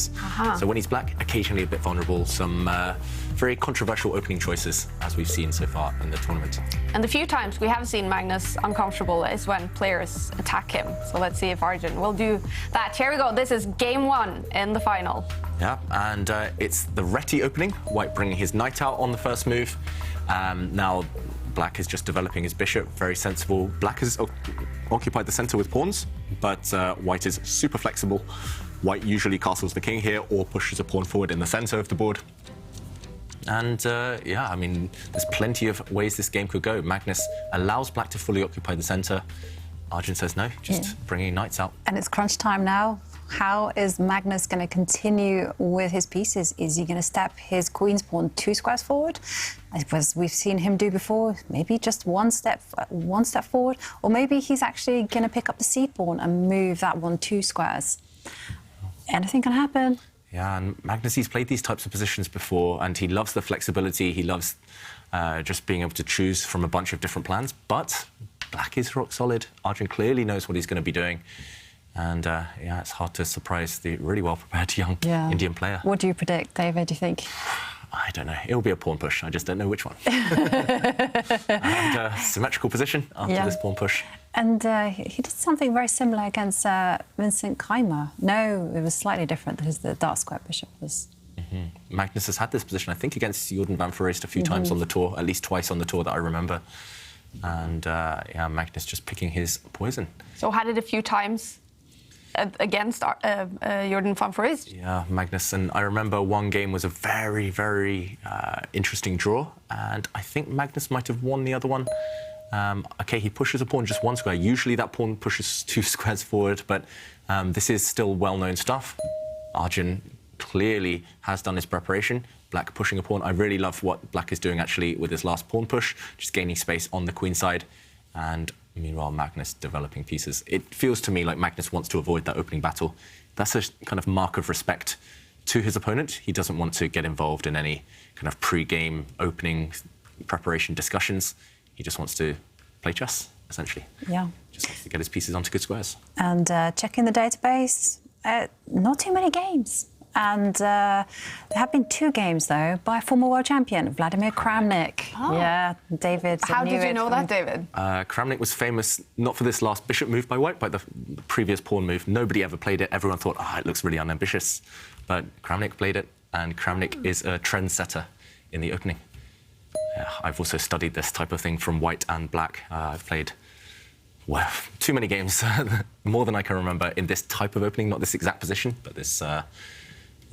pieces. So when he's black, occasionally a bit vulnerable, some very controversial opening choices, as we've seen so far in the tournament. And the few times we have seen Magnus uncomfortable is when players attack him. So let's see if Arjun will do that. Here we go. This is game 1 in the final. Yeah, and it's the Reti opening. White bringing his knight out on the first move. Now, Black is just developing his bishop, very sensible. Black has occupied the center with pawns, but White is super flexible. White usually castles the king here or pushes a pawn forward in the center of the board. And yeah, I mean, there's plenty of ways this game could go. Magnus allows Black to fully occupy the center. Arjun says no, just bringing knights out. And it's crunch time now. How is Magnus going to continue with his pieces? Is he going to step his queen's pawn 2 squares forward, as we've seen him do before? Maybe just one step forward, or maybe he's actually going to pick up the c pawn and move that one 2 squares. Anything can happen. Yeah, and Magnus, he's played these types of positions before, and he loves the flexibility. He loves just being able to choose from a bunch of different plans. But Black is rock solid. Arjun clearly knows what he's going to be doing. And, yeah, it's hard to surprise the really well-prepared young Indian player. What do you predict, David, do you think? I don't know. It'll be a pawn push. I just don't know which one. And symmetrical position after this pawn push. And he did something very similar against Vincent Keimer. No, it was slightly different because the dark square bishop was... Magnus has had this position, I think, against Jordan van Foreest a few times on the tour, at least twice on the tour that I remember. And, yeah, Magnus just picking his poison. So had it a few times against Jordan van Foreest. Yeah, Magnus, and I remember one game was a very, very interesting draw, and I think Magnus might have won the other one. OK, he pushes a pawn just 1 square. Usually that pawn pushes 2 squares forward, but this is still well-known stuff. Arjun clearly has done his preparation. Black pushing a pawn. I really love what Black is doing, actually, with his last pawn push, just gaining space on the queen side. And meanwhile, Magnus developing pieces. It feels to me like Magnus wants to avoid that opening battle. That's a kind of mark of respect to his opponent. He doesn't want to get involved in any kind of pre-game opening preparation discussions. He just wants to play chess, essentially. Yeah. Just wants to get his pieces onto good squares. And checking the database, not too many games. And there have been 2 games, though, by former world champion Vladimir Kramnik. Oh. Yeah, David. How did you know that, David? Kramnik was famous not for this last bishop move by White, but the previous pawn move. Nobody ever played it. Everyone thought, it looks really unambitious. But Kramnik played it, and Kramnik is a trendsetter in the opening. I've also studied this type of thing from White and Black. I've played, well, too many games, more than I can remember, in this type of opening, not this exact position, but this... the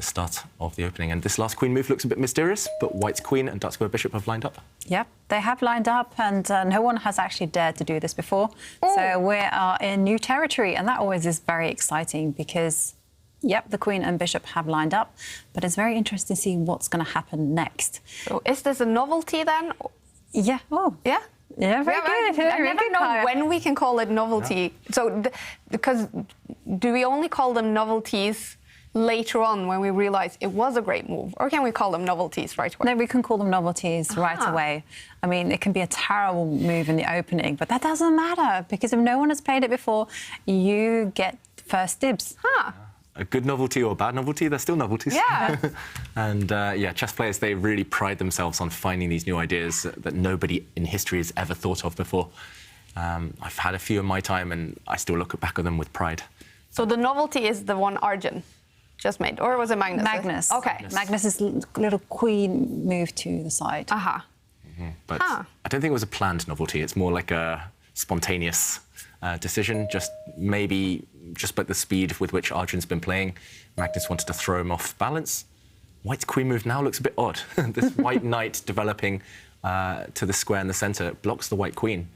start of the opening. And this last queen move looks a bit mysterious, but White's queen and dark square bishop have lined up. Yep, they have lined up, and no one has actually dared to do this before. So we are in new territory, and that always is very exciting because, yep, the queen and bishop have lined up, but it's very interesting to see what's going to happen next. So is this a novelty, then? Yeah. Oh. Yeah? Yeah, very good. I never know when we can call it novelty. Yeah. So, because do we only call them novelties later on when we realise it was a great move? Or can we call them novelties right away? No, we can call them novelties right away. I mean, it can be a terrible move in the opening, but that doesn't matter, because if no one has played it before, you get first dibs. A good novelty or a bad novelty, they're still novelties. Yeah. And, yeah, chess players, they really pride themselves on finding these new ideas that nobody in history has ever thought of before. I've had a few in my time, and I still look back at them with pride. So the novelty is the one Arjun just made, or was it Magnus? Magnus. Okay. Magnus's little queen move to the side. But I don't think it was a planned novelty. It's more like a spontaneous decision. Just maybe, just by the speed with which Arjun's been playing, Magnus wanted to throw him off balance. White's queen move now looks a bit odd. This white knight developing to the square in the centre blocks the white queen.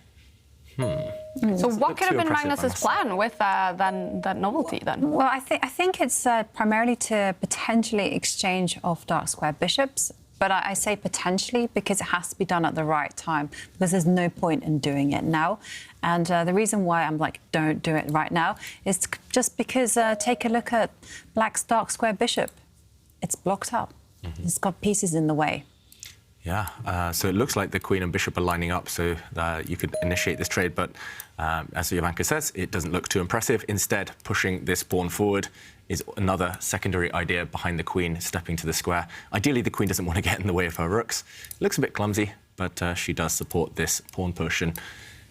So what could have been Magnus's plan with that novelty, then? Well, I think it's primarily to potentially exchange off dark square bishops. But I say potentially because it has to be done at the right time, because there's no point in doing it now. And the reason why I'm like, don't do it right now, is just because take a look at Black's dark square bishop. It's blocked up. It's got pieces in the way. Yeah, so it looks like the queen and bishop are lining up, so you could initiate this trade, but as Jovanka says, it doesn't look too impressive. Instead, pushing this pawn forward is another secondary idea behind the queen stepping to the square. Ideally, the queen doesn't want to get in the way of her rooks. Looks a bit clumsy, but she does support this pawn push. And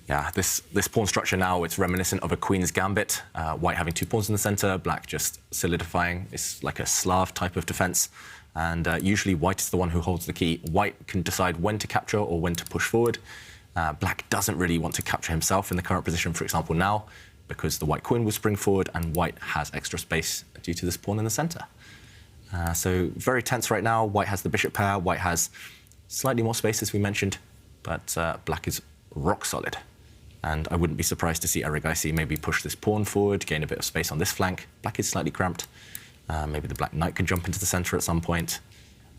yeah, this pawn structure now, it's reminiscent of a queen's gambit. White having 2 pawns in the center, black just solidifying. It's like a Slav type of defense. And usually white is the one who holds the key. White can decide when to capture or when to push forward. Black doesn't really want to capture himself in the current position, for example, now, because the white queen will spring forward and white has extra space due to this pawn in the center. So very tense right now. White has the bishop pair. White has slightly more space, as we mentioned, but black is rock solid. And I wouldn't be surprised to see Erigaisi maybe push this pawn forward, gain a bit of space on this flank. Black is slightly cramped. Maybe the black knight can jump into the center at some point.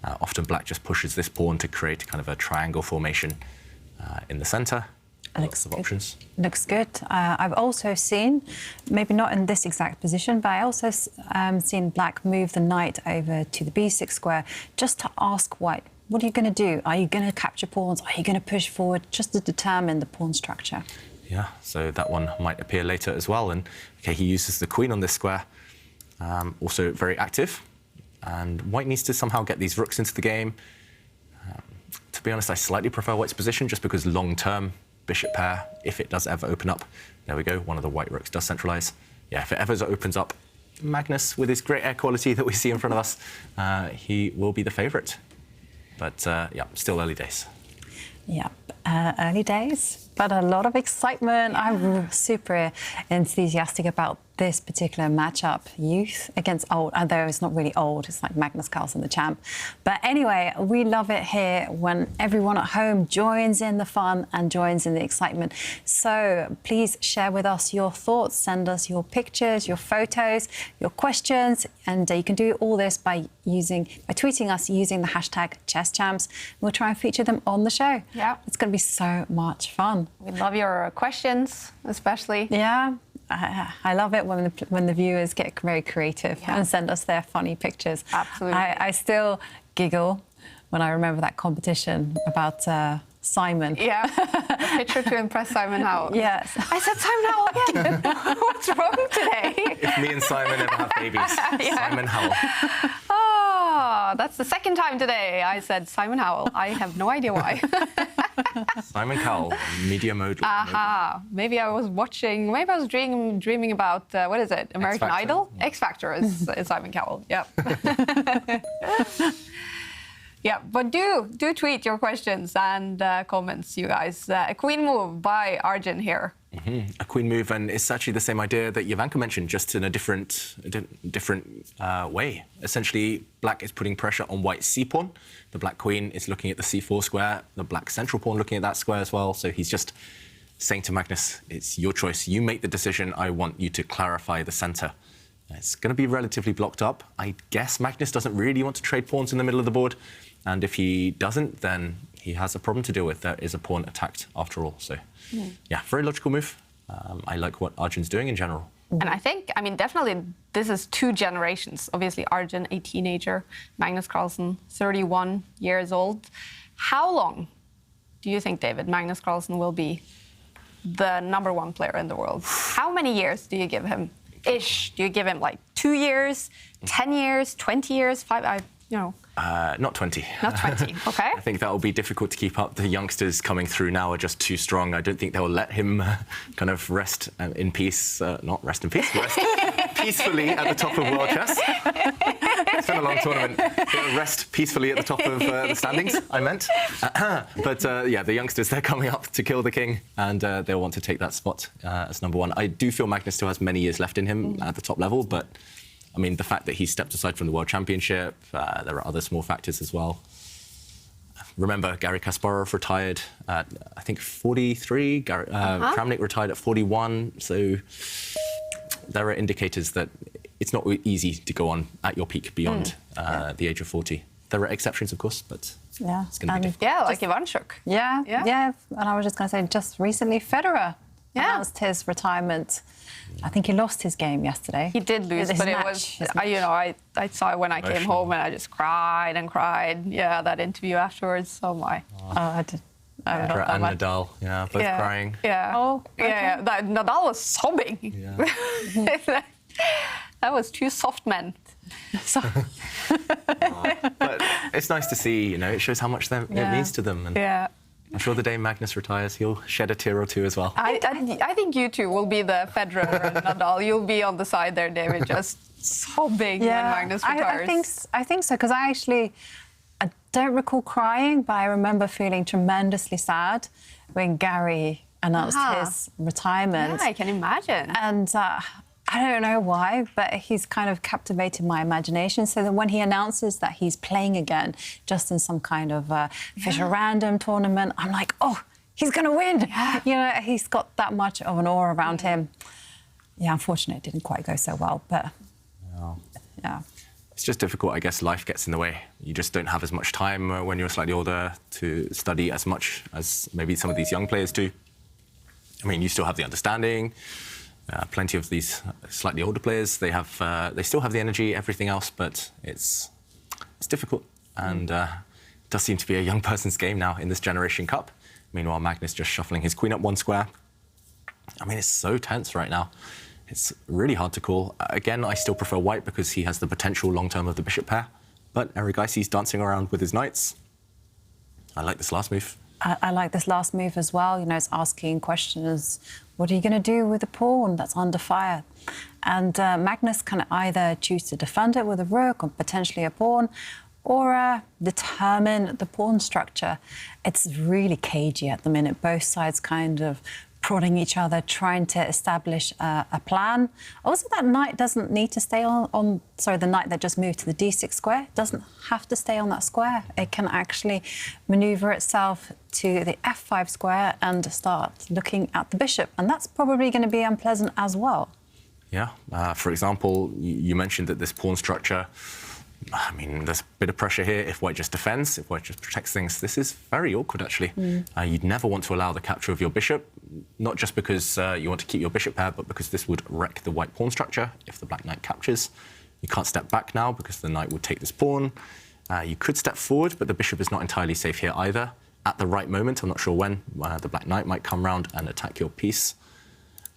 Often black just pushes this pawn to create kind of a triangle formation in the center. Lots of options. Looks good. I've also seen, maybe not in this exact position, but I also seen black move the knight over to the b6 square just to ask white, what are you going to do? Are you going to capture pawns? Are you going to push forward? Just to determine the pawn structure. Yeah, so that one might appear later as well. And okay, he uses the queen on this square. Also very active. And white needs to somehow get these rooks into the game. To be honest, I slightly prefer white's position just because long-term bishop pair, if it does ever open up, there we go, one of the white rooks does centralize. Yeah, if it ever opens up, Magnus, with his great air quality that we see in front of us, he will be the favorite. But yeah, still early days. Yeah, early days, but a lot of excitement. I'm super enthusiastic about this particular matchup, youth against old, although it's not really old, it's like Magnus Carlsen, the champ. But anyway, we love it here when everyone at home joins in the fun and joins in the excitement. So please share with us your thoughts, send us your pictures, your photos, your questions, and you can do all this by tweeting us using the hashtag ChessChamps. We'll try and feature them on the show. Yeah. It's going to be so much fun. We love your questions, especially. Yeah. I love it when the viewers get very creative and send us their funny pictures. Absolutely. I still giggle when I remember that competition about Simon. Yeah, a picture to impress Simon Howell. Yes. I said Simon Howell again. What's wrong today? If me and Simon ever have babies, Simon Howell. Oh, that's the second time today I said Simon Howell. I have no idea why. Simon Cowell, media mode. Aha. Maybe I was dreaming about, what is it, American Idol? X Factor is Simon Cowell, yeah. Yeah, but do tweet your questions and comments, you guys. A queen move by Arjun here. Mm-hmm. A queen move, and it's actually the same idea that Jovanka mentioned, just in a different way. Essentially, black is putting pressure on white's c-pawn. The black queen is looking at the c4 square. The black central pawn looking at that square as well. So he's just saying to Magnus, it's your choice. You make the decision. I want you to clarify the center. It's going to be relatively blocked up. I guess Magnus doesn't really want to trade pawns in the middle of the board. And if he doesn't, then he has a problem to deal with. There is a pawn attacked after all. So, yeah, very logical move. I like what Arjun's doing in general. And I think, definitely this is 2 generations. Obviously, Arjun, a teenager, Magnus Carlsen, 31 years old. How long do you think, David, Magnus Carlsen will be the #1 player in the world? How many years do you give him? Ish. Do you give him like 2 years, 10 years, 20 years, 5? Not 20. Not 20, OK. I think that will be difficult to keep up. The youngsters coming through now are just too strong. I don't think they'll let him kind of rest in peace, not rest in peace, rest peacefully at the top of world chess. It's been a long tournament. He'll rest peacefully at the top of the standings, I meant. But yeah, the youngsters, they're coming up to kill the king, and they'll want to take that spot as #1. I do feel Magnus still has many years left in him at the top level, but I mean, the fact that he stepped aside from the World Championship, there are other small factors as well. Remember, Garry Kasparov retired at, I think, 43. Kramnik retired at 41. So there are indicators that it's not easy to go on at your peak beyond the age of 40. There are exceptions, of course, but it's going to be difficult. Yeah, like Ivanchuk. Yeah. And I was just going to say, just recently, Federer announced his retirement. I think he lost his game yesterday. He did lose, but it was, I saw it when I came home and I just cried and cried. Yeah, that interview afterwards. Oh, my. Oh, I did. Federer and Nadal, both crying. Yeah. Oh, okay. Yeah. Nadal was sobbing. Yeah. That was two soft men. But it's nice to see, you know, it shows how much it means to them. And Yeah. I'm sure the day Magnus retires, he'll shed a tear or two as well. I think you two will be the Federer and Nadal. You'll be on the side there, David, just sobbing when Magnus retires. I think so, because I don't recall crying, but I remember feeling tremendously sad when Gary announced his retirement. Yeah, I can imagine. And I don't know why, but he's kind of captivated my imagination. So that when he announces that he's playing again, just in some kind of Fisher Random tournament, I'm like, oh, he's going to win. Yeah. You know, he's got that much of an aura around him. Yeah, unfortunately, it didn't quite go so well, but yeah. It's just difficult. I guess life gets in the way. You just don't have as much time when you're slightly older to study as much as maybe some of these young players do. I mean, you still have the understanding. Plenty of these slightly older players, they still have the energy, everything else, but it's difficult. And it does seem to be a young person's game now in this Generation Cup. Meanwhile, Magnus just shuffling his queen up one square. I mean, it's so tense right now. It's really hard to call. Again, I still prefer white because he has the potential long-term of the bishop pair. But Erigaisi's dancing around with his knights. I like this last move. I like this last move as well. You know, it's asking questions. What are you going to do with the pawn that's under fire? And Magnus can either choose to defend it with a rook or potentially a pawn, or determine the pawn structure. It's really cagey at the minute. Both sides kind of prodding each other, trying to establish a plan. Also, that knight doesn't need to stay the knight that just moved to the d6 square doesn't have to stay on that square. It can actually maneuver itself to the f5 square and start looking at the bishop. And that's probably going to be unpleasant as well. Yeah. For example, you mentioned that this pawn structure, I mean, there's a bit of pressure here. If white just defends, if white just protects things, this is very awkward, actually. You'd never want to allow the capture of your bishop, not just because you want to keep your bishop pair, but because this would wreck the white pawn structure if the black knight captures. You can't step back now because the knight would take this pawn. You could step forward, but the bishop is not entirely safe here either. At the right moment, I'm not sure when, the black knight might come round and attack your piece.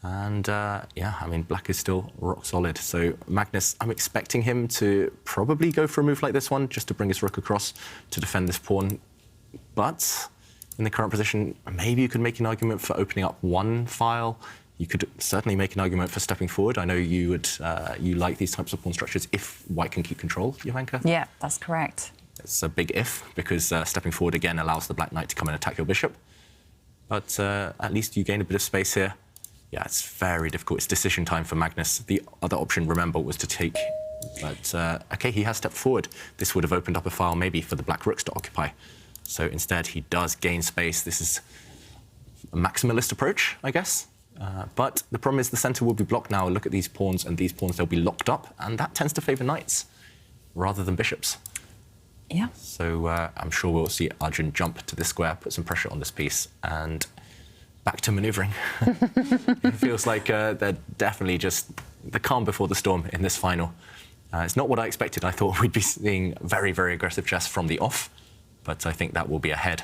And, yeah, I mean, black is still rock solid. So Magnus, I'm expecting him to probably go for a move like this one, just to bring his rook across to defend this pawn. But in the current position, maybe you could make an argument for opening up one file. You could certainly make an argument for stepping forward. I know you would, you like these types of pawn structures if white can keep control, Jovanka. Yeah, that's correct. It's a big if, because stepping forward again allows the black knight to come and attack your bishop. But at least you gain a bit of space here. Yeah, it's very difficult. It's decision time for Magnus. The other option, remember, was to take. But, OK, he has stepped forward. This would have opened up a file maybe for the black rooks to occupy. So instead, he does gain space. This is a maximalist approach, I guess. But the problem is the centre will be blocked now. Look at these pawns, and these pawns, they'll be locked up. And that tends to favour knights rather than bishops. Yeah. So I'm sure we'll see Arjun jump to this square, put some pressure on this piece, and back to manoeuvring. It feels like they're definitely just the calm before the storm in this final. It's not what I expected. I thought we'd be seeing very, very aggressive chess from the off, but I think that will be ahead.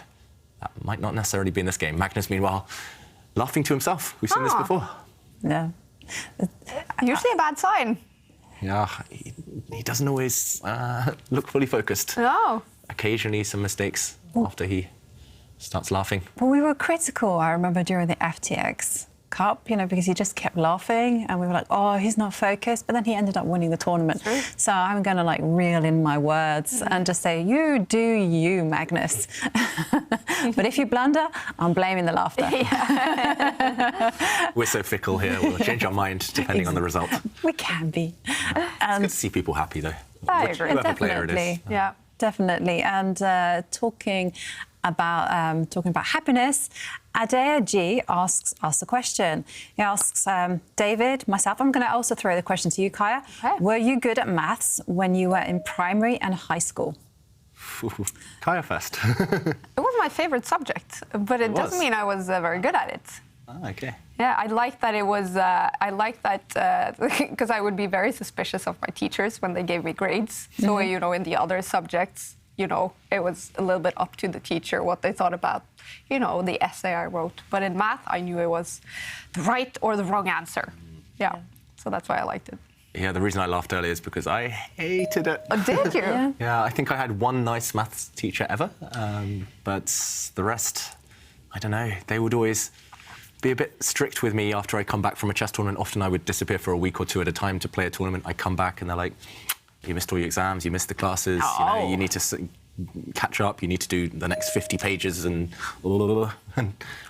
That might not necessarily be in this game. Magnus, meanwhile, laughing to himself. We've seen this before. Yeah. Usually a bad sign. Yeah, he doesn't always look fully focused. No. Occasionally some mistakes after he starts laughing. Well, we were critical, I remember, during the FTX Cup, you know, because he just kept laughing and we were like, oh, he's not focused. But then he ended up winning the tournament. True. So I'm going to, like, reel in my words and just say, you do you, Magnus. But if you blunder, I'm blaming the laughter. We're so fickle here. We'll change our mind depending on the result. We can be. It's good to see people happy, though. I agree. Whoever player it is. Yeah. Definitely. And talking about happiness, Adair G asks us a question. He asks, David, myself, I'm going to also throw the question to you, Kaya. Okay. Were you good at maths when you were in primary and high school? Kaya first. It was my favourite subject, but it doesn't mean I was very good at it. Ah, OK. Yeah, I liked that it was, I liked that because I would be very suspicious of my teachers when they gave me grades. So, you know, in the other subjects, you know, it was a little bit up to the teacher what they thought about, you know, the essay I wrote. But in math, I knew it was the right or the wrong answer. Yeah. So that's why I liked it. Yeah, the reason I laughed earlier is because I hated it. Oh, did you? Yeah. Yeah, I think I had one nice maths teacher ever, but the rest, I don't know. They would always be a bit strict with me after I come back from a chess tournament. Often I would disappear for a week or two at a time to play a tournament. I come back and they're like, you missed all your exams, you missed the classes, you need to catch up, you need to do the next 50 pages and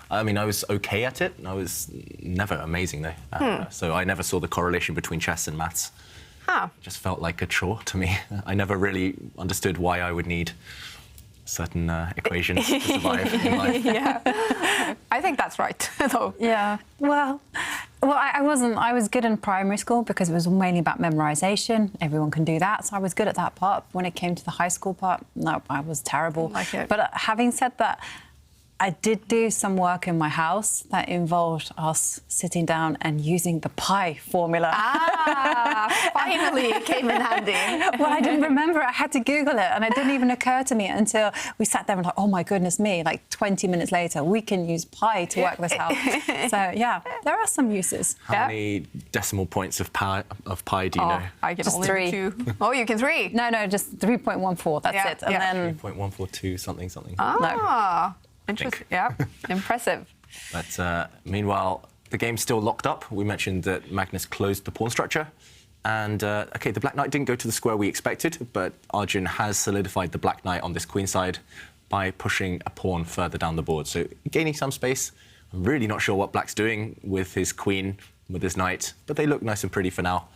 I mean, I was okay at it. I was never amazing though. So I never saw the correlation between chess and maths. Huh. It just felt like a chore to me. I never really understood why I would need certain equations to survive in life. Yeah. I think that's right, though. Yeah. Well, I wasn't. I was good in primary school because it was mainly about memorization. Everyone can do that, so I was good at that part. When it came to the high school part, no, I was terrible. Like it. But having said that, I did do some work in my house that involved us sitting down and using the pi formula. Ah, finally it came in handy. Well, I didn't remember. I had to Google it, and it didn't even occur to me until we sat there and like, oh my goodness me! Like 20 minutes later, we can use pi to work this out. So yeah, there are some uses. How many decimal points of pi do you know? I can Just only 3. do 2. Oh, you can 3. No, just 3.14. That's Yeah, it. And yeah. then 3.142 something. Ah, interesting. Yeah, impressive. But meanwhile, the game's still locked up. We mentioned that Magnus closed the pawn structure. And, OK, the black knight didn't go to the square we expected, but Arjun has solidified the black knight on this queen side by pushing a pawn further down the board. So gaining some space. I'm really not sure what black's doing with his queen, with his knight, but they look nice and pretty for now.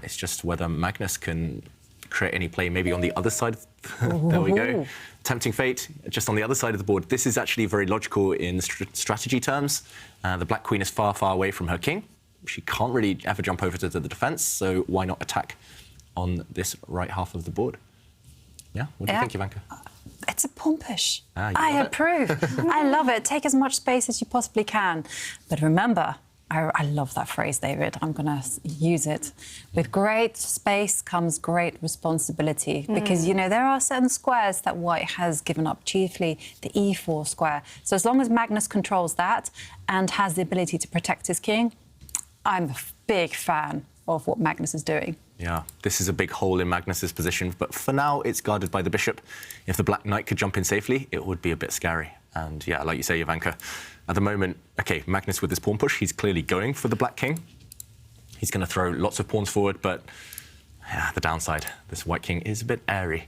It's just whether Magnus can create any play maybe on the other side. There we go. Tempting fate, just on the other side of the board. This is actually very logical in strategy terms. The black queen is far, far away from her king. She can't really ever jump over to the defense, so why not attack on this right half of the board? Yeah, what do you think, Ivanka? it's a pawn push. You I love it. approve. I love it. Take as much space as you possibly can. But remember, I love that phrase, David. I'm going to use it. With great space comes great responsibility. Because, you know, there are certain squares that White has given up, chiefly the e4 square. So as long as Magnus controls that and has the ability to protect his king, I'm a big fan of what Magnus is doing. Yeah, this is a big hole in Magnus's position, but for now it's guarded by the bishop. If the black knight could jump in safely, it would be a bit scary. And yeah, like you say, Ivanka, at the moment, OK, Magnus with his pawn push, he's clearly going for the black king. He's going to throw lots of pawns forward, but yeah, the downside, this white king is a bit airy.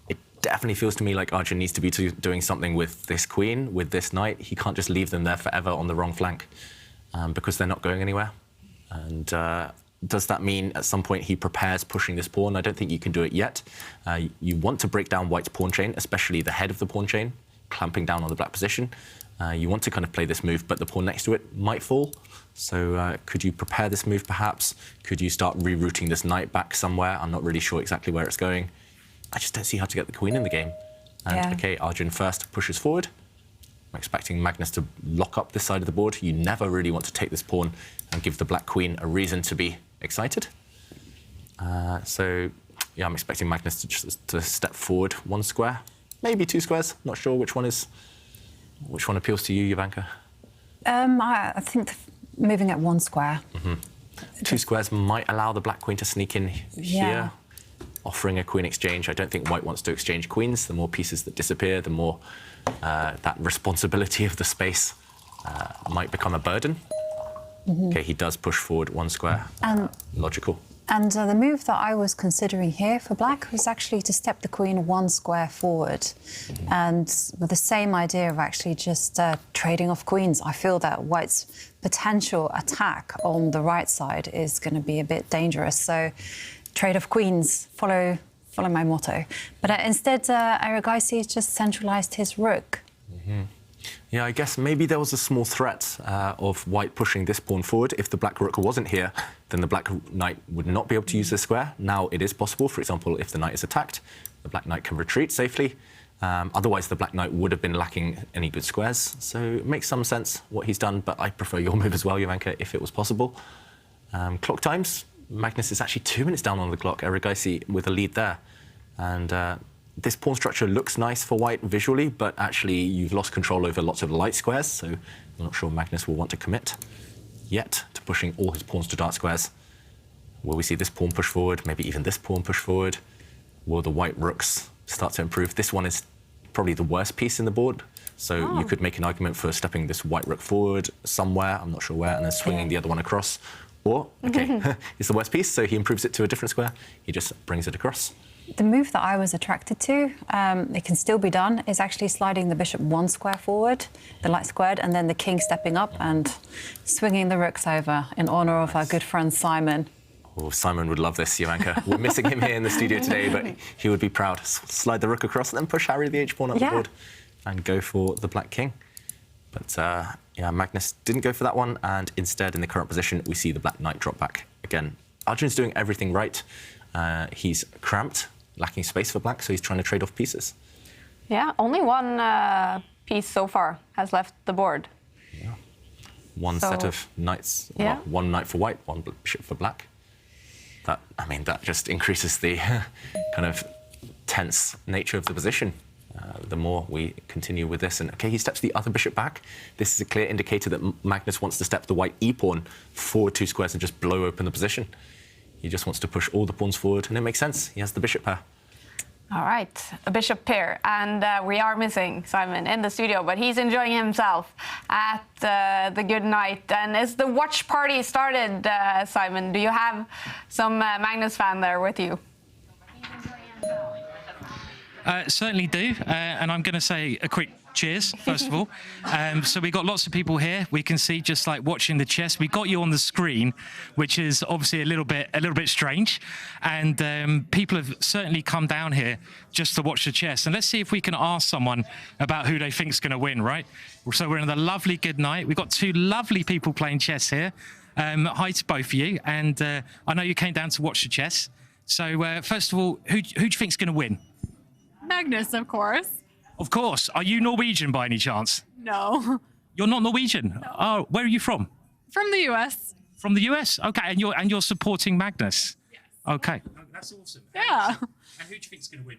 It definitely feels to me like Arjun needs to be doing something with this queen, with this knight. He can't just leave them there forever on the wrong flank because they're not going anywhere. And does that mean at some point he prepares pushing this pawn? I don't think you can do it yet. You want to break down White's pawn chain, especially the head of the pawn chain, clamping down on the black position. You want to kind of play this move, but the pawn next to it might fall. So could you prepare this move, perhaps? Could you start rerouting this knight back somewhere? I'm not really sure exactly where it's going. I just don't see how to get the queen in the game. And OK, Arjun first pushes forward. I'm expecting Magnus to lock up this side of the board. You never really want to take this pawn and give the black queen a reason to be excited. So, yeah, I'm expecting Magnus to step forward one square, maybe two squares. Not sure which one appeals to you, Ivanka. I think moving at one square. Two squares might allow the black queen to sneak in here, offering a queen exchange. I don't think White wants to exchange queens. The more pieces that disappear, the more that responsibility of the space might become a burden. OK, he does push forward one square. Logical. And the move that I was considering here for Black was actually to step the queen one square forward. And with the same idea of actually just trading off queens. I feel that White's potential attack on the right side is going to be a bit dangerous. So trade off queens, follow my motto. But instead, Erigaisi just centralised his rook. Yeah, I guess maybe there was a small threat of White pushing this pawn forward. If the black rook wasn't here, then the black knight would not be able to use this square. Now it is possible. For example, if the knight is attacked, the black knight can retreat safely. Otherwise, the black knight would have been lacking any good squares. So it makes some sense what he's done, but I prefer your move as well, Ivanka, if it was possible. Clock times, Magnus is actually 2 minutes down on the clock. Erigaisi with a lead there. And this pawn structure looks nice for White visually, but actually you've lost control over lots of light squares, so I'm not sure Magnus will want to commit yet to pushing all his pawns to dark squares. Will we see this pawn push forward? Maybe even this pawn push forward? Will the white rooks start to improve? This one is probably the worst piece in the board. So you could make an argument for stepping this white rook forward somewhere, I'm not sure where, and then swinging the other one across. Or, OK, it's the worst piece, so he improves it to a different square. He just brings it across. The move that I was attracted to, it can still be done, is actually sliding the bishop 1 square forward, the light squared, and then the king stepping up and swinging the rooks over in honour of our good friend Simon. Oh, Simon would love this, Jovanka. We're missing him here in the studio today, but he would be proud. Slide the rook across and then push Harry the h-pawn up the board and go for the black king. But yeah, Magnus didn't go for that one, and instead, in the current position, we see the black knight drop back. Again, Arjun's doing everything right. He's cramped, lacking space for black, so he's trying to trade off pieces. Yeah, only one piece so far has left the board. Yeah. One set of knights, well, one knight for white, one bishop for black. That, I mean, that just increases the kind of tense nature of the position. The more we continue with this. And OK, he steps the other bishop back. This is a clear indicator that Magnus wants to step the white e-pawn forward 2 squares and just blow open the position. He just wants to push all the pawns forward, and it makes sense. He has the bishop pair. All right, a bishop pair. And we are missing Simon in the studio, but he's enjoying himself at the good night. And is the watch party started, Simon? Do you have some Magnus fan there with you? Certainly do, and I'm going to say a quick cheers, first of all. So we got lots of people here. We can see just like watching the chess. We got you on the screen, which is obviously a little bit strange. And people have certainly come down here just to watch the chess. And let's see if we can ask someone about who they think's going to win, right? So we're in a lovely good night. We've got 2 lovely people playing chess here. Hi to both of you. And I know you came down to watch the chess. So first of all, who do you think's going to win? Magnus, of course. Of course. Are you Norwegian by any chance? No. You're not Norwegian? No. Oh, where are you from? From the US. From the US? OK, and you're supporting Magnus? Yes. OK. That's awesome. Yeah. And who do you think's going to win?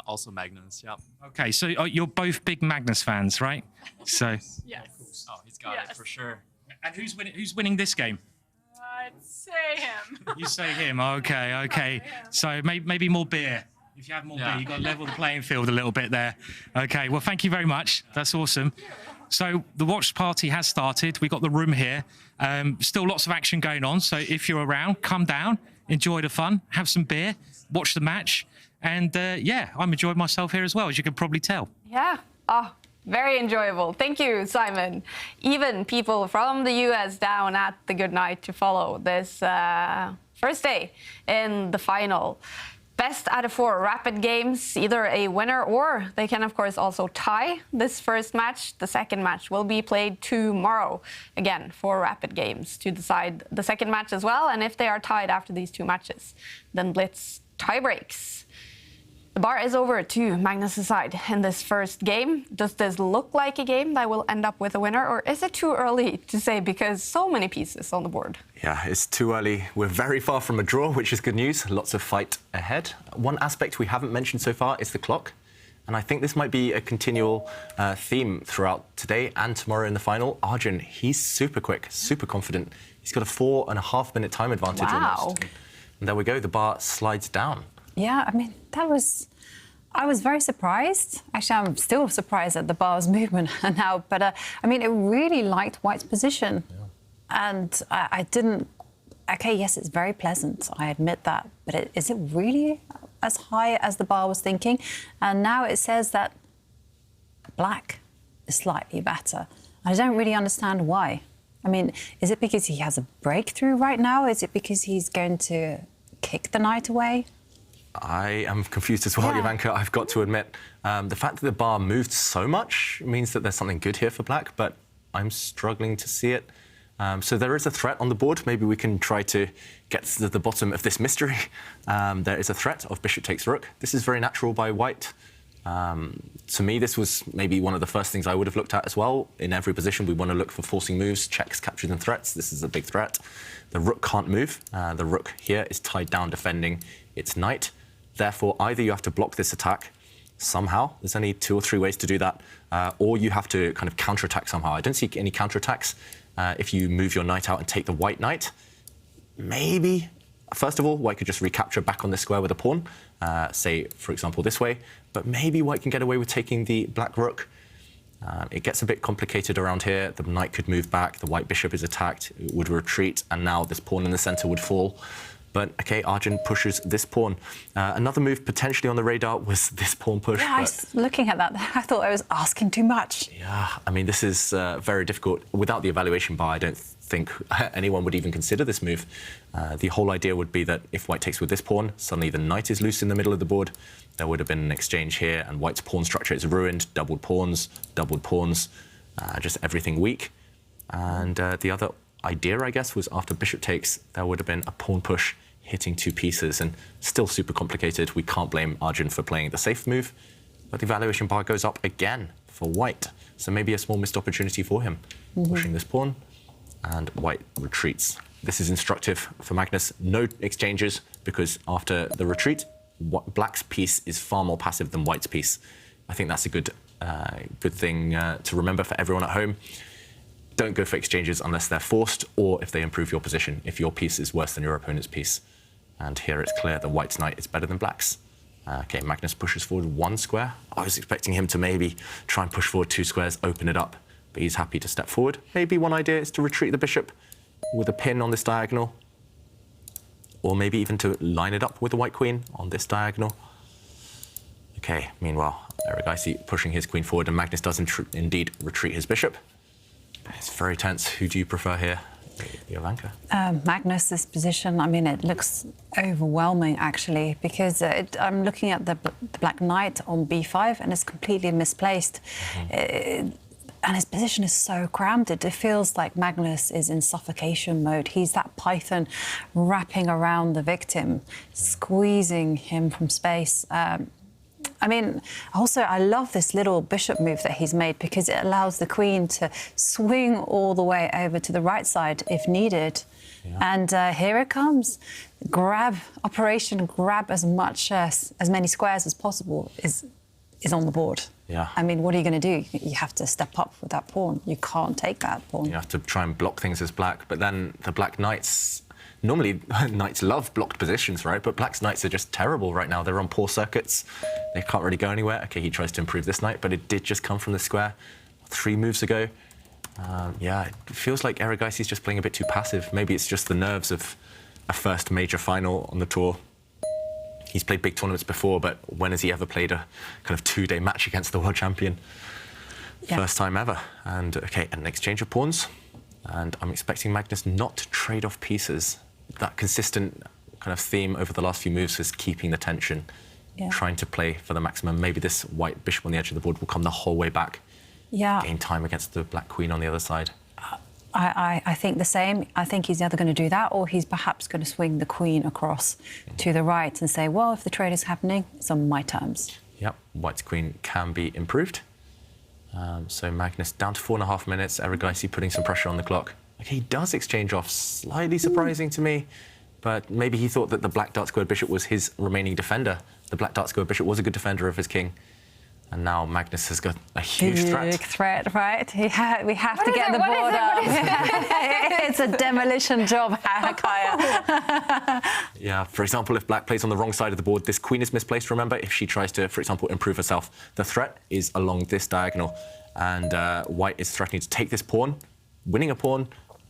Also Magnus, yeah. OK, so you're both big Magnus fans, right? So. Yes. Oh, he's got it for sure. And who's winning this game? I'd say him. You say him. OK, OK. So maybe more beer. If you have more beer, you've got to level the playing field a little bit there. OK, well, thank you very much. That's awesome. So the watch party has started. We've got the room here. Still lots of action going on. So if you're around, come down, enjoy the fun, have some beer, watch the match. And yeah, I'm enjoying myself here as well, as you can probably tell. Yeah. Oh, very enjoyable. Thank you, Simon. Even people from the US down at the good night to follow this first day in the final. Best out of 4 rapid games, either a winner or they can, of course, also tie this first match. The second match will be played tomorrow. Again, 4 rapid games to decide the second match as well. And if they are tied after these 2 matches, then Blitz tie breaks. The bar is over to Magnus' side in this first game. Does this look like a game that will end up with a winner, or is it too early to say because so many pieces on the board? Yeah, it's too early. We're very far from a draw, which is good news. Lots of fight ahead. One aspect we haven't mentioned so far is the clock. And I think this might be a continual theme throughout today and tomorrow in the final. Arjun, he's super quick, super confident. He's got a 4.5-minute time advantage almost. And there we go, the bar slides down. Yeah, I mean, I was very surprised. Actually, I'm still surprised at the bar's movement now. But, I mean, it really liked White's position. Yeah. And I didn't... OK, yes, it's very pleasant. I admit that. But is it really as high as the bar was thinking? And now it says that black is slightly better. I don't really understand why. I mean, is it because he has a breakthrough right now? Is it because he's going to kick the knight away? I am confused as well, Jovanka, I've got to admit. The fact that the bar moved so much means that there's something good here for black, but I'm struggling to see it. So there is a threat on the board. Maybe we can try to get to the bottom of this mystery. There is a threat of bishop takes rook. This is very natural by white. To me, this was maybe one of the first things I would have looked at as well. In every position, we want to look for forcing moves, checks, captures and threats. This is a big threat. The rook can't move. The rook here is tied down defending its knight. Therefore, either you have to block this attack somehow. There's only 2 or 3 ways to do that. Or you have to kind of counterattack somehow. I don't see any counterattacks if you move your knight out and take the white knight. Maybe First of all, white could just recapture back on this square with a pawn, say, for example, this way. But maybe white can get away with taking the black rook. It gets a bit complicated around here. The knight could move back, the white bishop is attacked, it would retreat, and now this pawn in the center would fall. But, OK, Arjun pushes this pawn. Another move potentially on the radar was this pawn push. Yeah, I was looking at that. I thought I was asking too much. Yeah, I mean, this is very difficult. Without the evaluation bar, I don't think anyone would even consider this move. The whole idea would be that if white takes with this pawn, suddenly the knight is loose in the middle of the board. There would have been an exchange here, and white's pawn structure is ruined. Doubled pawns, just everything weak. And the other idea, I guess, was after bishop takes, there would have been a pawn push hitting two pieces, and still super complicated. We can't blame Arjun for playing the safe move, but the evaluation bar goes up again for white. So maybe a small missed opportunity for him. Pushing this pawn, and white retreats. This is instructive for Magnus. No exchanges, because after the retreat, black's piece is far more passive than white's piece. I think that's a good thing to remember for everyone at home. Don't go for exchanges unless they're forced or if they improve your position, if your piece is worse than your opponent's piece. And here it's clear that white's knight is better than black's. OK, Magnus pushes forward one square. I was expecting him to maybe try and push forward two squares, open it up, but he's happy to step forward. Maybe one idea is to retreat the bishop with a pin on this diagonal, or maybe even to line it up with the white queen on this diagonal. OK, meanwhile, Erigaisi pushing his queen forward, and Magnus does indeed retreat his bishop. It's very tense. Who do you prefer here, Jovanka? Magnus's position, I mean, it looks overwhelming, actually, because I'm looking at the black knight on b5, and it's completely misplaced. And his position is so crammed. It feels like Magnus is in suffocation mode. He's that python wrapping around the victim, squeezing him from space. I mean, also, I love this little bishop move that he's made, because it allows the queen to swing all the way over to the right side if needed. Yeah. And here it comes. Operation grab as many squares as possible is on the board. Yeah. I mean, what are you going to do? You have to step up with that pawn. You can't take that pawn. You have to try and block things as black, but then the black knights... Normally, knights love blocked positions, right? But black's knights are just terrible right now. They're on poor circuits. They can't really go anywhere. OK, he tries to improve this knight, but it did just come from the square 3 moves ago. Yeah, it feels like Erigaisi's just playing a bit too passive. Maybe it's just the nerves of a first major final on the tour. He's played big tournaments before, but when has he ever played a kind of 2-day match against the world champion? Yeah. First time ever. And, OK, an exchange of pawns. And I'm expecting Magnus not to trade off pieces. That consistent kind of theme over the last few moves is keeping the tension, trying to play for the maximum. Maybe this white bishop on the edge of the board will come the whole way back, gain time against the black queen on the other side. I think the same. I think he's either going to do that, or he's perhaps going to swing the queen across to the right and say, well, if the trade is happening, it's on my terms. Yep, white's queen can be improved. So Magnus down to 4.5 minutes. Erigaisi putting some pressure on the clock. Okay, he does exchange off, slightly surprising to me, but maybe he thought that the black dark-squared bishop was his remaining defender. The black dark-squared bishop was a good defender of his king, and now Magnus has got a huge threat. Big threat, right? We have to get the board up. It's a demolition job, Kaya. Yeah, for example, if black plays on the wrong side of the board, this queen is misplaced, remember? If she tries to, for example, improve herself, the threat is along this diagonal, and white is threatening to take this pawn, winning a pawn.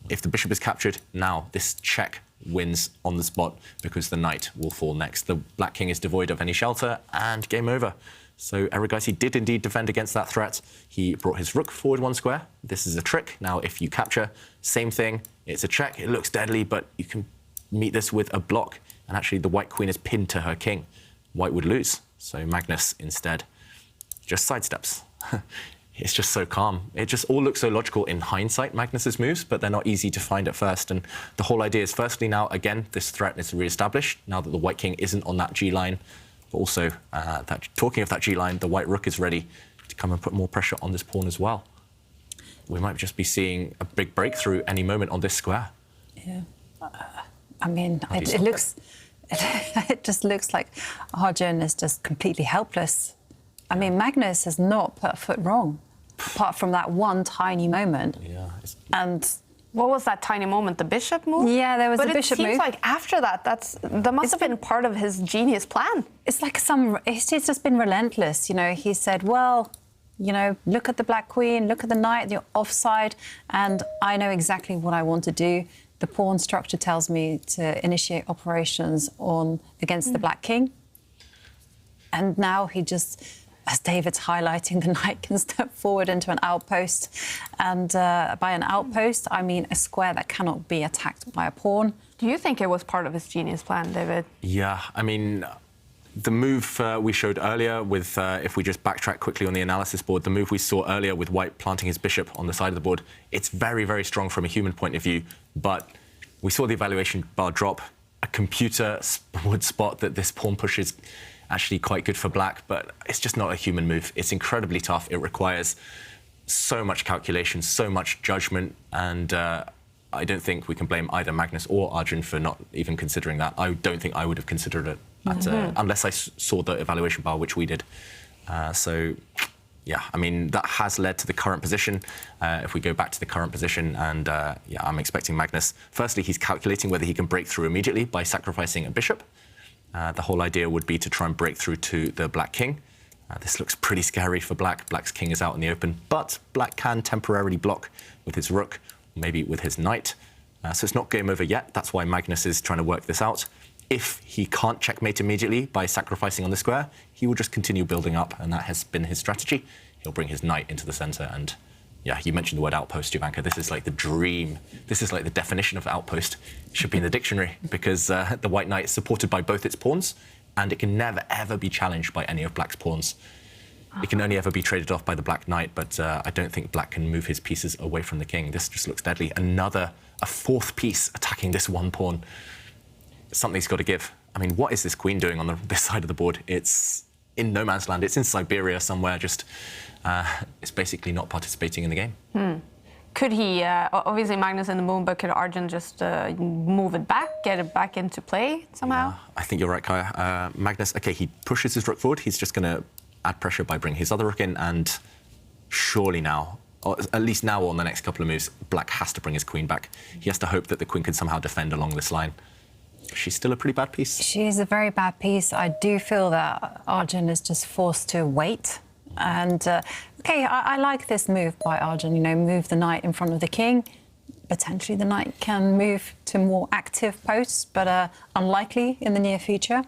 If the bishop is captured, now this check wins on the spot because the knight will fall next. The black king is devoid of any shelter, and game over. So Erigaisi did indeed defend against that threat. He brought his rook forward 1 square. This is a trick. Now, if you capture, same thing. It's a check. It looks deadly, but you can meet this with a block. And actually, the white queen is pinned to her king. White would lose. So Magnus, instead, just sidesteps. It's just so calm. It just all looks so logical in hindsight, Magnus's moves, but they're not easy to find at first. And the whole idea is, firstly, now, again, this threat is re-established, now that the white king isn't on that G line. But also, talking of that G line, the white rook is ready to come and put more pressure on this pawn as well. We might just be seeing a big breakthrough any moment on this square. Yeah. I mean, it looks... It just looks like Arjun is just completely helpless. I mean, Magnus has not put a foot wrong, apart from that one tiny moment. Yeah. And What was that tiny moment? The bishop move? Yeah, there was but a bishop it seems move. like after that, that must have been part of his genius plan. It's like he's just been relentless. You know, he said, well, you know, look at the Black Queen, look at the knight, you're offside, and I know exactly what I want to do. The pawn structure tells me to initiate operations against the Black King. And now he just, as David's highlighting, the knight can step forward into an outpost. And by an outpost, I mean a square that cannot be attacked by a pawn. Do you think it was part of his genius plan, David? Yeah, I mean, the move we showed earlier with, if we just backtrack quickly on the analysis board, the move we saw earlier with White planting his bishop on the side of the board, it's very, very strong from a human point of view, but we saw the evaluation bar drop. A computer would spot that this pawn push is actually quite good for Black, but it's just not a human move. It's incredibly tough. It requires so much calculation, so much judgment, and I don't think we can blame either Magnus or Arjun for not even considering that. I don't think I would have considered it unless I saw the evaluation bar, which we did. So, yeah, I mean, that has led to the current position. If we go back to the current position, and yeah, I'm expecting Magnus. Firstly, he's calculating whether he can break through immediately by sacrificing a bishop. The whole idea would be to try and break through to the Black King. This looks pretty scary for Black. Black's king is out in the open, but Black can temporarily block with his rook, maybe with his knight. So it's not game over yet. That's why Magnus is trying to work this out. If he can't checkmate immediately by sacrificing on the square, he will just continue building up, and that has been his strategy. He'll bring his knight into the center, and yeah, you mentioned the word outpost, Jovanka. This is like the dream. This is like the definition of outpost. It should be in the dictionary, because the white knight is supported by both its pawns, and it can never, ever be challenged by any of Black's pawns. It can only ever be traded off by the Black Knight, but I don't think Black can move his pieces away from the king. This just looks deadly. A fourth piece attacking this one pawn. Something's got to give. I mean, what is this queen doing on this side of the board? It's in no man's land. It's in Siberia somewhere, just it's basically not participating in the game. Could he, obviously Magnus in the moon, but could Arjun just move it back, get it back into play somehow? Yeah, I think you're right, Kaya. Magnus, okay, he pushes his rook forward. He's just going to add pressure by bringing his other rook in, and surely now, or at least now on the next couple of moves, Black has to bring his queen back. He has to hope that the queen can somehow defend along this line. She's still a pretty bad piece. She is a very bad piece. I do feel that Arjun is just forced to wait. And, OK, I like this move by Arjun, you know, move the knight in front of the king. Potentially the knight can move to more active posts, but unlikely in the near future.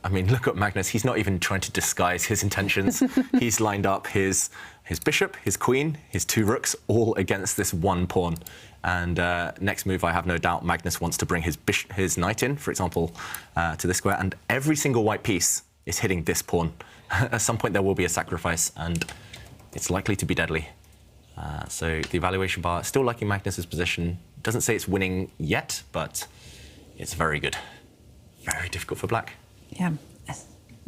I mean, look at Magnus. He's not even trying to disguise his intentions. He's lined up his bishop, his queen, his two rooks, all against this one pawn. And next move, I have no doubt, Magnus wants to bring his knight in, for example, to this square. And every single white piece is hitting this pawn. At some point, there will be a sacrifice, and it's likely to be deadly. So the evaluation bar, still liking Magnus's position. Doesn't say it's winning yet, but it's very good. Very difficult for Black. Yeah,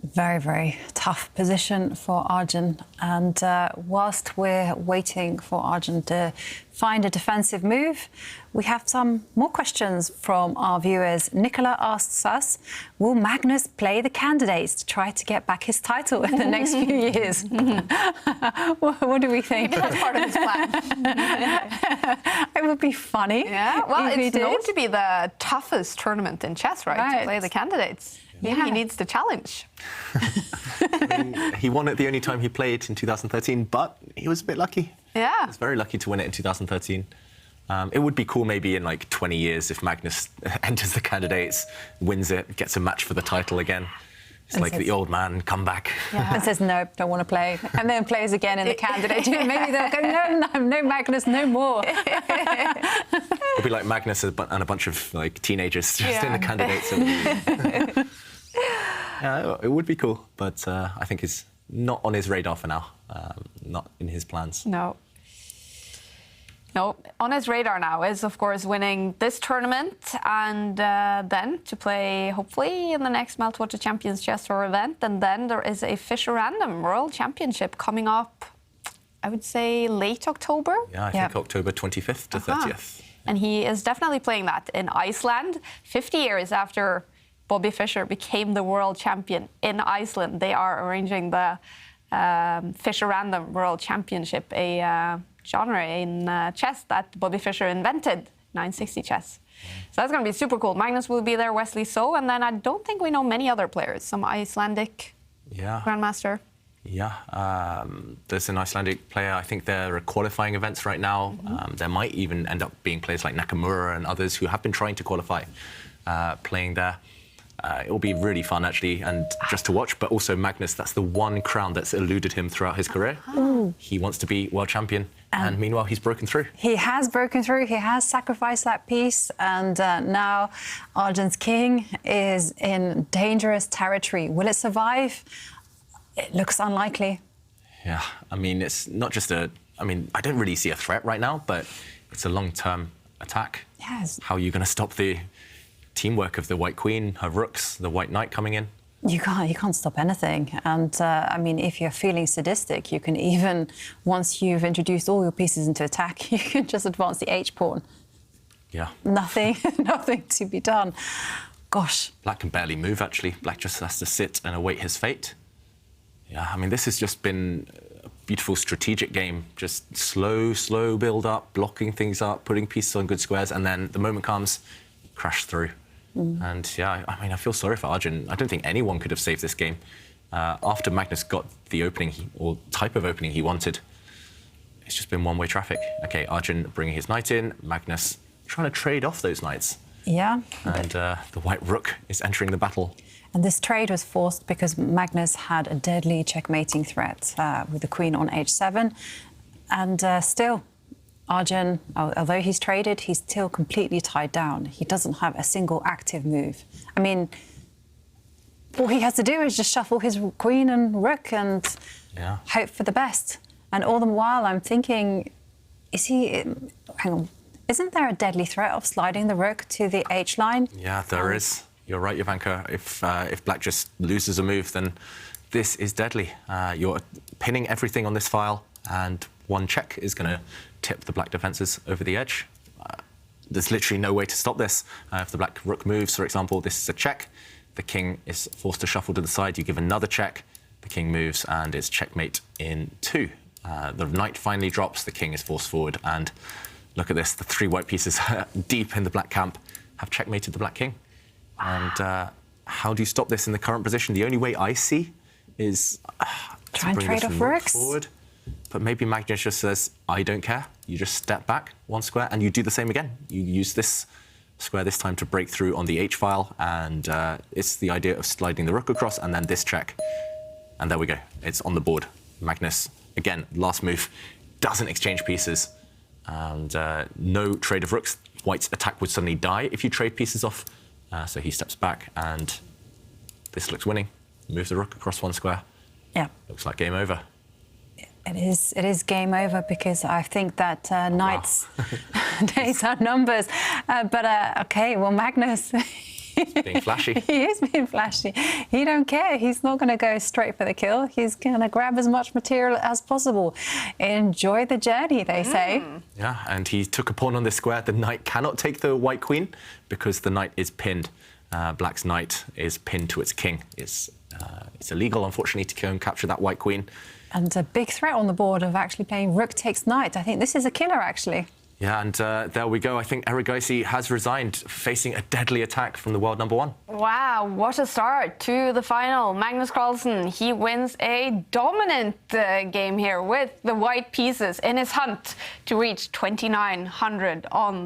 very, very tough position for Arjun. And whilst we're waiting for Arjun to find a defensive move, we have some more questions from our viewers. Nicola asks us, will Magnus play the candidates to try to get back his title in the next few years? What do we think? Maybe that's part of his plan. It would be funny. Yeah, well, if it's he known did. to be the toughest tournament in chess, right? To play the candidates. Maybe he needs the challenge. I mean, he won it the only time he played in 2013, but he was a bit lucky. Yeah. He was very lucky to win it in 2013. It would be cool maybe in like 20 years if Magnus enters the candidates, wins it, gets a match for the title again. It's And like says, the old man comeback. Yeah. And says, no, don't want to play. And then plays again in the candidate. Maybe they'll go, no, Magnus, no more. It'll be like Magnus and a bunch of like teenagers just in the candidates. Yeah, it would be cool, but I think it's not on his radar for now. Not in his plans. No. On his radar now is, of course, winning this tournament and then to play, hopefully, in the next Meltwater Champions Chess Tour event. And then there is a Fischer Random World Championship coming up, I would say, late October. Yeah, I think October 25th to 30th. And he is definitely playing that in Iceland, 50 years after Bobby Fischer became the world champion in Iceland. They are arranging the Fischer Random World Championship, a genre in chess that Bobby Fischer invented, 960 chess. So that's going to be super cool. Magnus will be there, Wesley So, and then I don't think we know many other players. Some Icelandic grandmaster. Yeah, there's an Icelandic player. I think there are qualifying events right now. There might even end up being players like Nakamura and others who have been trying to qualify, playing there. It will be really fun, actually, and just to watch. But also Magnus, that's the one crown that's eluded him throughout his career. He wants to be world champion, and meanwhile, he's broken through. He has broken through. He has sacrificed that piece, and now Arjun's king is in dangerous territory. Will it survive? It looks unlikely. Yeah, I mean, it's not just a... I mean, I don't really see a threat right now, but it's a long-term attack. Yes. How are you going to stop the teamwork of the White Queen, her rooks, the White Knight coming in? You can't stop anything. And I mean, if you're feeling sadistic, you can even, once you've introduced all your pieces into attack, you can just advance the H-pawn. Yeah. Nothing to be done. Gosh. Black can barely move, actually. Black just has to sit and await his fate. Yeah, I mean, this has just been a beautiful strategic game. Just slow build up, blocking things up, putting pieces on good squares, and then the moment comes, crash through. And yeah, I mean, I feel sorry for Arjun. I don't think anyone could have saved this game. After Magnus got the opening, or type of opening he wanted, it's just been one-way traffic. OK, Arjun bringing his knight in, Magnus trying to trade off those knights. Yeah. And the white rook is entering the battle. And this trade was forced because Magnus had a deadly checkmating threat with the queen on h7. And still, Arjun, although he's traded, he's still completely tied down. He doesn't have a single active move. I mean, all he has to do is just shuffle his queen and rook and hope for the best. And all the while, I'm thinking, hang on, isn't there a deadly threat of sliding the rook to the H line? Yeah, there is. You're right, Jovanka. If Black just loses a move, then this is deadly. You're pinning everything on this file, and one check is going to tip the Black defences over the edge. There's literally no way to stop this. If the Black rook moves, for example, this is a check. The king is forced to shuffle to the side. You give another check. The king moves, and it's checkmate in 2. The knight finally drops. The king is forced forward, and look at this. The 3 white pieces deep in the Black camp have checkmated the Black king. And how do you stop this in the current position? The only way I see is try and bring trade this off rook rooks. forward. But maybe Magnus just says, I don't care. You just step back 1 square and you do the same again. You use this square this time to break through on the H file, and it's the idea of sliding the rook across and then this check. And there we go. It's on the board. Magnus, again, last move, doesn't exchange pieces. And no trade of rooks. White's attack would suddenly die if you trade pieces off. So he steps back, and this looks winning. Moves the rook across 1 square. Yeah. Looks like game over. It is game over, because I think that knights' days are numbers. OK, well, Magnus... Being flashy. He is being flashy. He don't care. He's not going to go straight for the kill. He's going to grab as much material as possible. Enjoy the journey, they say. Yeah, and he took a pawn on this square. The knight cannot take the white queen because the knight is pinned. Black's knight is pinned to its king. It's illegal, unfortunately, to go and capture that white queen. And a big threat on the board of actually playing rook takes knight. I think this is a killer, actually. Yeah, and there we go. I think Erigaisi has resigned, facing a deadly attack from the world #1. Wow, what a start to the final. Magnus Carlsen, he wins a dominant game here with the white pieces in his hunt to reach 2,900 on the